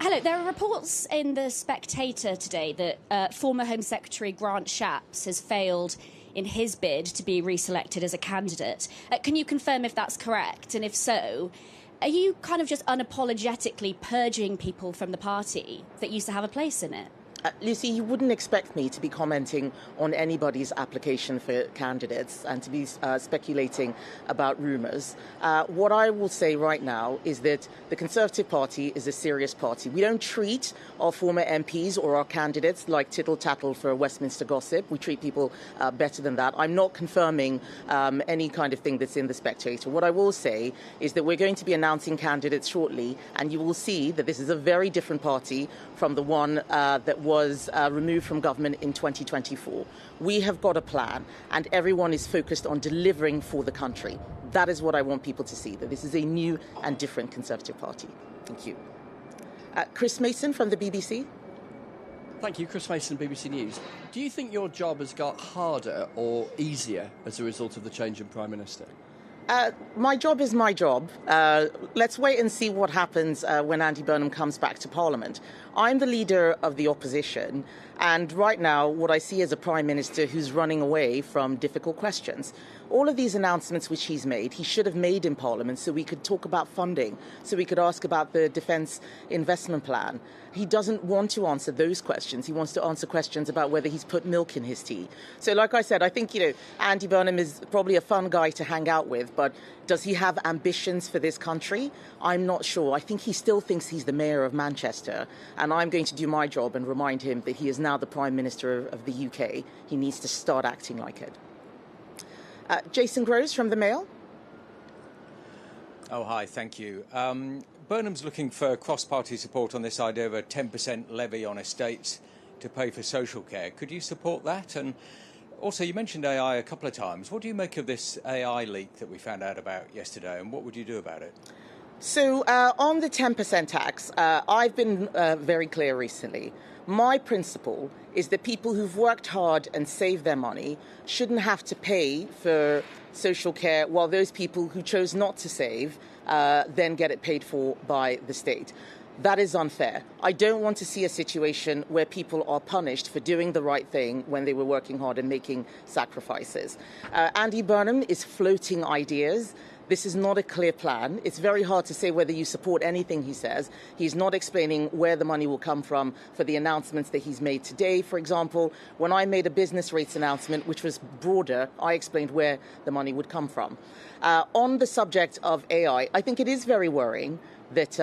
Hello. There are reports in The Spectator today that former Home Secretary Grant Shapps has failed in his bid to be reselected as a candidate. Can you confirm if that's correct? And if so, are you kind of just unapologetically purging people from the party that used to have a place in it? Lucy, you wouldn't expect me to be commenting on anybody's application for candidates and to be speculating about rumours. What I will say right now is that the Conservative Party is a serious party. We don't treat our former MPs or our candidates like tittle-tattle for Westminster gossip. We treat people better than that. I'm not confirming any kind of thing that's in The Spectator. What I will say is that we're going to be announcing candidates shortly, and you will see that this is a very different party from the one that was removed from government in 2024. We have got a plan, and everyone is focused on delivering for the country. That is what I want people to see, that this is a new and different Conservative Party. Thank you. Chris Mason from the BBC. Thank you, Chris Mason, BBC News. Do you think your job has got harder or easier as a result of the change in Prime Minister? My job is my job. Let's wait and see what happens when Andy Burnham comes back to Parliament. I'm the leader of the opposition, and right now what I see is a Prime Minister who's running away from difficult questions. All of these announcements which he's made, he should have made in Parliament so we could talk about funding, so we could ask about the Defence Investment Plan. He doesn't want to answer those questions. He wants to answer questions about whether he's put milk in his tea. So like I said, I think, Andy Burnham is probably a fun guy to hang out with, but does he have ambitions for this country? I'm not sure. I think he still thinks he's the mayor of Manchester, and I'm going to do my job and remind him that he is now the Prime Minister of the UK. He needs to start acting like it. Jason Groves from the Mail. Oh, hi, thank you. Burnham's looking for cross-party support on this idea of a 10% levy on estates to pay for social care. Could you support that? And also, you mentioned AI a couple of times. What do you make of this AI leak that we found out about yesterday, and what would you do about it? So on the 10% tax, I've been very clear recently. My principle is that people who've worked hard and saved their money shouldn't have to pay for social care, while those people who chose not to save then get it paid for by the state. That is unfair. I don't want to see a situation where people are punished for doing the right thing when they were working hard and making sacrifices. Andy Burnham is floating ideas. This is not a clear plan. It's very hard to say whether you support anything he says. He's not explaining where the money will come from for the announcements that he's made today. For example, when I made a business rates announcement, which was broader, I explained where the money would come from. On the subject of AI, I think it is very worrying that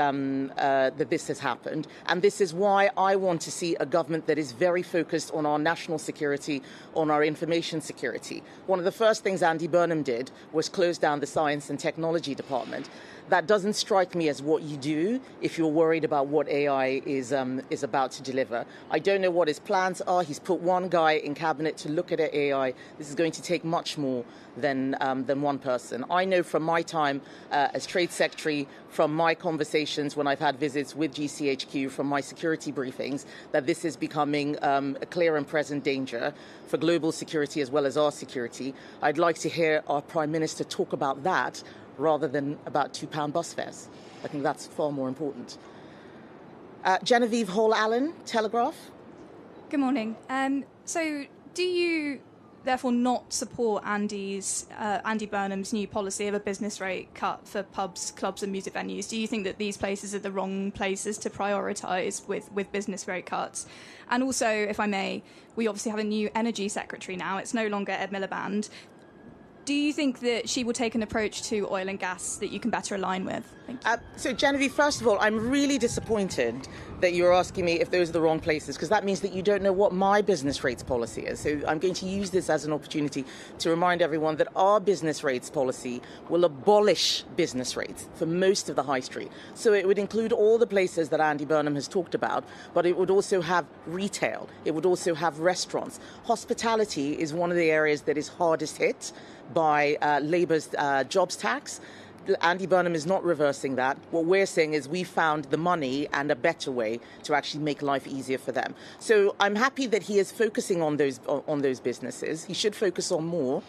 this has happened. And this is why I want to see a government that is very focused on our national security, on our information security. One of the first things Andy Burnham did was close down the Science and Technology Department. That doesn't strike me as what you do if you're worried about what AI is about to deliver. I don't know what his plans are. He's put one guy in cabinet to look at AI. This is going to take much more than one person. I know from my time as Trade Secretary, from my conversations when I've had visits with GCHQ, from my security briefings, that this is becoming a clear and present danger for global security as well as our security. I'd like to hear our Prime Minister talk about that rather than about £2 bus fares. I think that's far more important. Genevieve Hall-Allen, Telegraph. Good morning. So do you therefore not support Andy Burnham's new policy of a business rate cut for pubs, clubs and music venues? Do you think that these places are the wrong places to prioritise with business rate cuts? And also, if I may, we obviously have a new energy secretary now. It's no longer Ed Miliband. Do you think that she will take an approach to oil and gas that you can better align with? Thank you. So, Genevieve, first of all, I'm really disappointed that you're asking me if those are the wrong places, because that means that you don't know what my business rates policy is. So I'm going to use this as an opportunity to remind everyone that our business rates policy will abolish business rates for most of the high street. So it would include all the places that Andy Burnham has talked about, but it would also have retail. It would also have restaurants. Hospitality is one of the areas that is hardest hit by Labour's jobs tax. Andy Burnham is not reversing that. What we're saying is we found the money and a better way to actually make life easier for them. So I'm happy that he is focusing on those businesses. He should focus on more.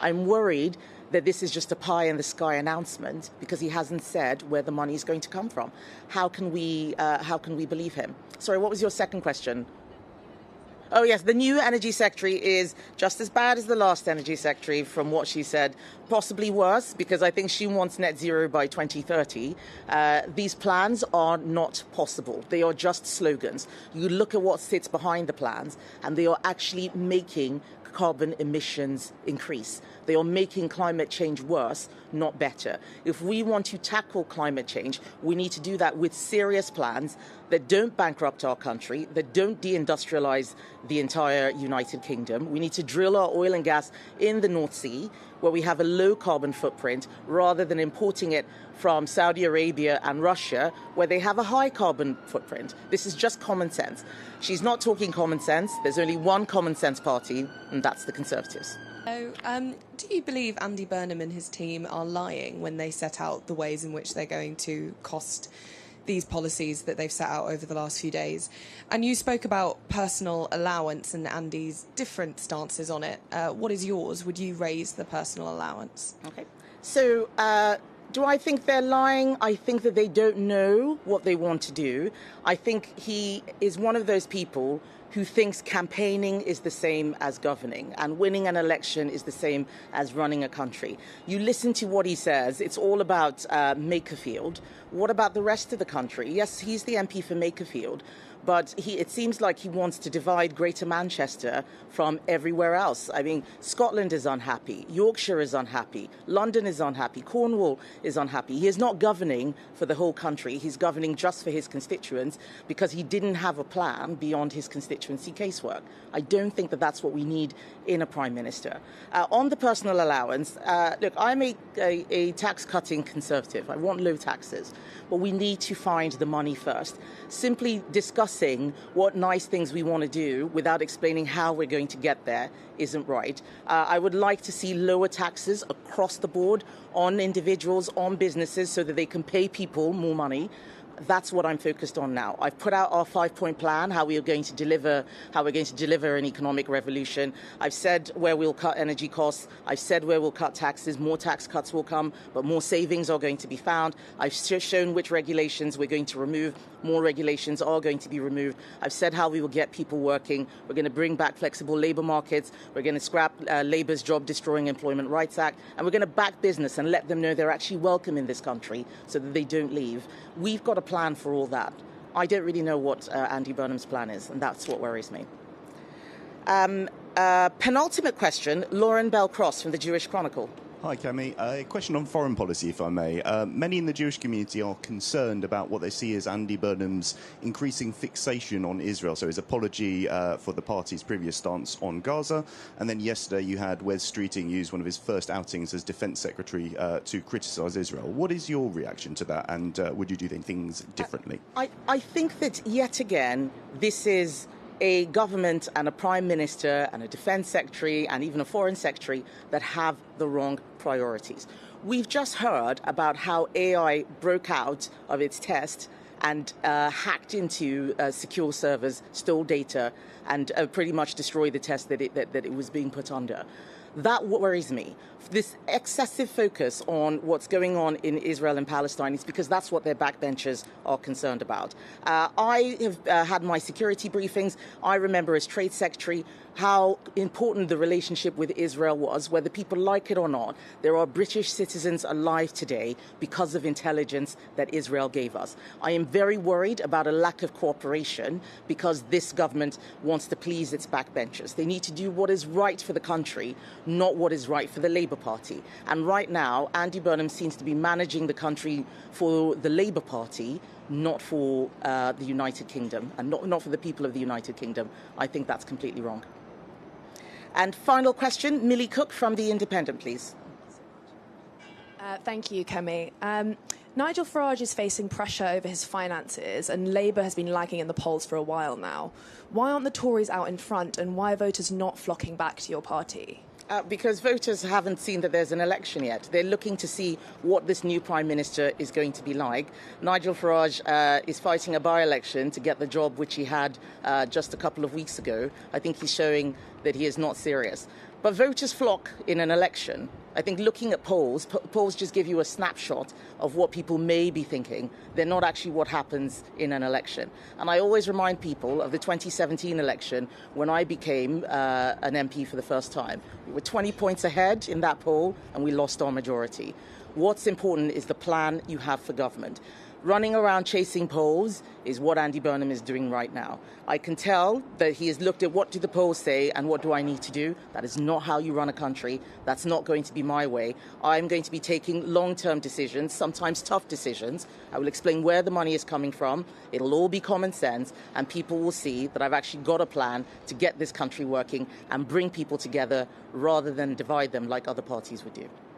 I'm worried that this is just a pie-in-the-sky announcement because he hasn't said where the money is going to come from. How can we believe him? Sorry, what was your second question? Oh, yes, the new energy secretary is just as bad as the last energy secretary from what she said, possibly worse, because I think she wants net zero by 2030. These plans are not possible. They are just slogans. You look at what sits behind the plans, and they are actually making carbon emissions increase. They are making climate change worse, not better. If we want to tackle climate change, we need to do that with serious plans that don't bankrupt our country, that don't deindustrialize the entire United Kingdom. We need to drill our oil and gas in the North Sea, where we have a low carbon footprint, rather than importing it from Saudi Arabia and Russia, where they have a high carbon footprint. This is just common sense. She's not talking common sense. There's only one common sense party, and that's the Conservatives. So, do you believe Andy Burnham and his team are lying when they set out the ways in which they're going to cost these policies that they've set out over the last few days? And you spoke about personal allowance and Andy's different stances on it. What is yours? Would you raise the personal allowance? Okay. So, do I think they're lying? I think that they don't know what they want to do. I think he is one of those people who thinks campaigning is the same as governing and winning an election is the same as running a country. You listen to what he says, it's all about Makerfield. What about the rest of the country? Yes, he's the MP for Makerfield, but it seems like he wants to divide Greater Manchester from everywhere else. I mean, Scotland is unhappy, Yorkshire is unhappy, London is unhappy, Cornwall is unhappy. He is not governing for the whole country, he's governing just for his constituents because he didn't have a plan beyond his constituency casework. I don't think that that's what we need in a Prime Minister. On the personal allowance, look, I'm a tax-cutting Conservative. I want low taxes, but we need to find the money first. Simply discussing what nice things we want to do without explaining how we're going to get there isn't right. I would like to see lower taxes across the board on individuals, on businesses, so that they can pay people more money. That's what I'm focused on now. I've put out our 5-point plan, how we're going to deliver an economic revolution. I've said where we'll cut energy costs. I've said where we'll cut taxes. More tax cuts will come, but more savings are going to be found. I've shown which regulations we're going to remove. More regulations are going to be removed. I've said how we will get people working. We're going to bring back flexible labour markets. We're going to scrap Labour's Job-Destroying Employment Rights Act. And we're going to back business and let them know they're actually welcome in this country so that they don't leave. We've got a plan for all that. I don't really know what Andy Burnham's plan is, and that's what worries me. Penultimate question, Lauren Bell-Cross from the Jewish Chronicle. Hi, Kemi. A question on foreign policy, if I may. Many in the Jewish community are concerned about what they see as Andy Burnham's increasing fixation on Israel. So his apology for the party's previous stance on Gaza. And then yesterday you had Wes Streeting use one of his first outings as Defence Secretary to criticise Israel. What is your reaction to that? And would you do things differently? I think that, yet again, this is a government and a prime minister and a defence secretary and even a foreign secretary that have the wrong priorities. We've just heard about how AI broke out of its test and hacked into secure servers, stole data, and pretty much destroyed the test that it was being put under. That worries me. This excessive focus on what's going on in Israel and Palestine is because that's what their backbenchers are concerned about. I have had my security briefings. I remember as Trade Secretary how important the relationship with Israel was, whether people like it or not. There are British citizens alive today because of intelligence that Israel gave us. I am very worried about a lack of cooperation because this government wants to please its backbenchers. They need to do what is right for the country, not what is right for the Labour Party. And right now, Andy Burnham seems to be managing the country for the Labour Party, not for the United Kingdom, and not for the people of the United Kingdom. I think that's completely wrong. And final question, Millie Cook from The Independent, please. Thank you, Kemi. Nigel Farage is facing pressure over his finances, and Labour has been lagging in the polls for a while now. Why aren't the Tories out in front, and why are voters not flocking back to your party? Because voters haven't seen that there's an election yet. They're looking to see what this new Prime Minister is going to be like. Nigel Farage is fighting a by-election to get the job which he had just a couple of weeks ago. I think he's showing that he is not serious. But voters flock in an election. I think looking at polls just give you a snapshot of what people may be thinking. They're not actually what happens in an election. And I always remind people of the 2017 election when I became an MP for the first time. We were 20 points ahead in that poll and we lost our majority. What's important is the plan you have for government. Running around chasing polls is what Andy Burnham is doing right now. I can tell that he has looked at what do the polls say and what do I need to do. That is not how you run a country. That's not going to be my way. I'm going to be taking long-term decisions, sometimes tough decisions. I will explain where the money is coming from. It'll all be common sense, and people will see that I've actually got a plan to get this country working and bring people together rather than divide them like other parties would do.